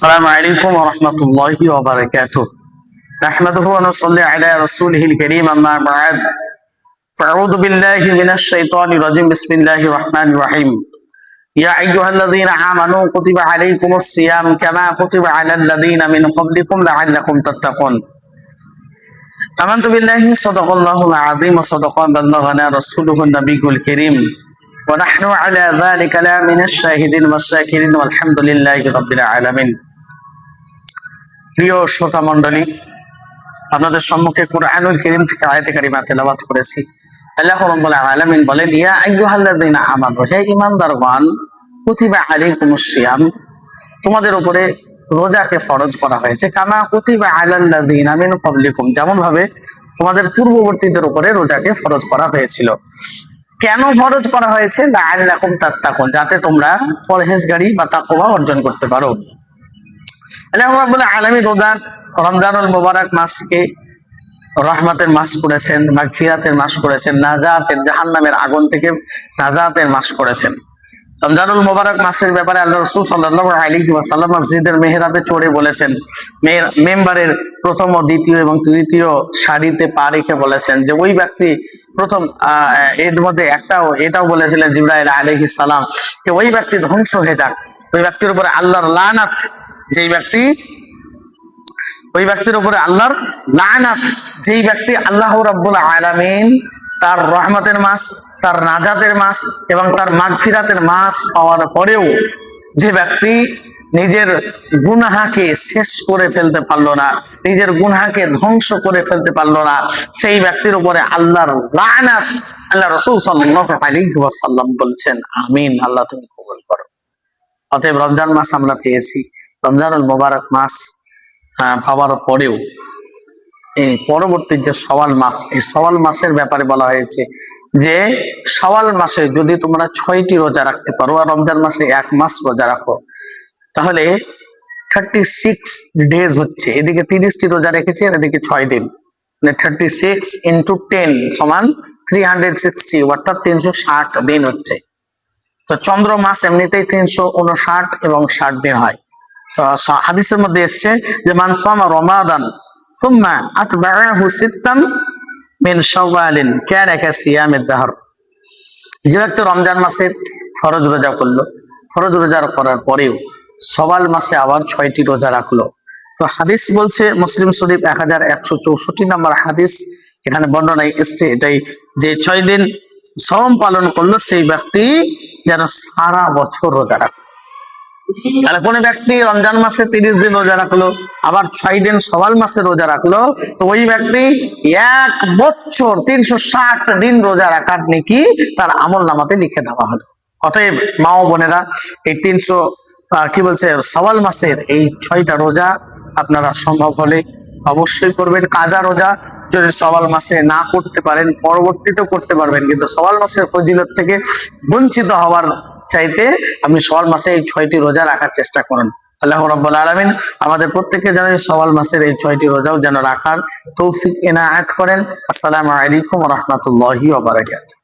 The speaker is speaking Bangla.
السلام عليكم ورحمة الله وبركاته. نحمده ونصلي على رسوله الكريم أما بعد. فأعوذ بالله من الشيطان الرجيم. بسم الله الرحمن الرحيم. يا أيها الذين آمنوا كتب عليكم الصيام كما كتب على الذين من قبلكم لعلكم تتقون. آمنت بالله صدق الله العظيم وصدق بلغنا رسوله النبي الكريم ونحن على ذلك من الشاهدين والشاكرين والحمد لله رب العالمين. প্রিয় শ্রোতা মণ্ডলী, আপনাদের সম্মুখে কুরআনুল কারীম থেকে আয়াতে কারিমা তেলাওয়াত করেছি। আল্লাহ রাব্বুল আলামিন বলেন, ইয়া আইয়ুহাল্লাযীনা আমানু, হে ঈমানদারগণ, কুতিবা আলাইকুমুস সিয়াম, তোমাদের উপরে রোজাকে ফরজ করা হয়েছে, কামা কুতিবা আলাল্লাযীনা মিন ক্বাবলিকুম, যেমন ভাবে তোমাদের পূর্ববর্তীদের উপরে রোজাকে ফরজ করা হয়েছিল। কেন ফরজ করা হয়েছে? লাআল্লাকুম তাত্তাকুন, যাতে তোমরা পরহেজগারি বা তাকওয়া অর্জন করতে পারো। আল্লাহ রাব্বুল আলামিন রমজানুল মুবারক মাসকে রহমতের মাস করেছেন, মাগফিরাতের মাস করেছেন, নাজাতের, জাহান্নামের আগুন থেকে নাজাতের মাস করেছেন। রমজানুল মুবারক মাসের ব্যাপারে আল্লাহ রাসূল সাল্লাল্লাহু আলাইহি ওয়াসাল্লাম মসজিদের মেহরাবে চড়ে বলেছেন, মেম্বারের প্রথম ও দ্বিতীয় এবং তৃতীয় সারিতে পা রেখে বলেছেন যে ওই ব্যক্তি প্রথম, এর মধ্যে এটাও বলেছিলেন জিবরাইল আলাইহিস সালাম, যে ওই ব্যক্তি ধ্বংস হয়ে যাক, ওই ব্যক্তির উপরে আল্লাহর লানাত, ওই ব্যক্তির উপরে আল্লাহর লানাত, যেই ব্যক্তি আল্লাহ রাব্বুল আলামিন তার রহমতের মাস, তার নাজাতের মাস এবং তার মাগফিরাতের মাস পাওয়ার পরেও যে ব্যক্তি নিজের গুনাহকে শেষ করে ফেলতে পারলো না, নিজের গুনাহকে ধ্বংস করে ফেলতে পারলো না, সেই ব্যক্তির উপরে আল্লাহর লানাত। আল্লাহ রাসূল সাল্লাল্লাহু আলাইহি ওয়াসাল্লাম বলছেন, আমিন, আল্লাহ তুমি কবুল করো। অতএব রমজান মাস আমরা পেয়েছি, রমজানুল মুবারক মাস পাওয়ার পরেও এই পরবর্তী যে শাওয়াল মাস, এই শাওয়াল মাসের ব্যাপারে বলা হয়েছে যে শাওয়াল মাসে যদি তোমরা 6টি রোজা রাখতে পারো আর রমজান মাসে 1 মাস রোজা রাখো, তাহলে 36 ডেজ হচ্ছে। এদিকে 30টি রোজা রেখেছি আর এদিকে 6 দিন, মানে 36 × 10 সমান 360, অর্থাৎ 360 দিন হচ্ছে। তো চন্দ্র মাস এমনিতেই 359 এবং 60 দিন হয়। তো হাদিসের মধ্যে এসছে যে মান সামা রমাদান সুম্মা আতবাআহু সিত্তান মিন শাওয়ালিন কানা কাসিয়ামিদ দাহর, যে ব্যক্তি রমজান মাসে ফরজ রোজা করলো, ফরজ রোজা করার পরেও শাওয়াল মাসে আবার 6টি রোজা রাখলো, তো হাদিস বলছে মুসলিম শরীফ 1164 নম্বর হাদিস, এখানে বর্ণনায় এসছে এটাই যে 6 দিন সওম পালন করলো সেই ব্যক্তি যেন সারা বছর রোজা রাখে। তাহলে কোন ব্যক্তি রমজান মাসে 30 দিন রোজা রাখলো, আবার 6 দিন শাওয়াল মাসে রোজা রাখলো, তো ওই ব্যক্তি 1 বছর 360 দিন রোজা রাখার নেকি তার আমলনামাতে লিখে দেওয়া হলো। অতএব মা ও বোনেরা, এই 300 শাওয়াল মাসের এই 6টা রোজা আপনারা সম্ভব হলে অবশ্যই করবেন। কাজা রোজা যদি শাওয়াল মাসে না করতে পারেন পরবর্তীতেও করতে পারবেন, কিন্তু শাওয়াল মাসের ফজিলত থেকে বঞ্চিত হওয়ার চাইতে আপনি শাওয়াল মাসে এই 6টি রোজা রাখার চেষ্টা করুন। আল্লাহ রাব্বুল আলামিন আমাদের প্রত্যেককে যেন শাওয়াল মাসের এই 6টি রোজাও যেন রাখার তৌফিক এনায়েত করেন। আসসালামু আলাইকুম ওয়া রাহমাতুল্লাহি ওয়া বারাকাতুহু।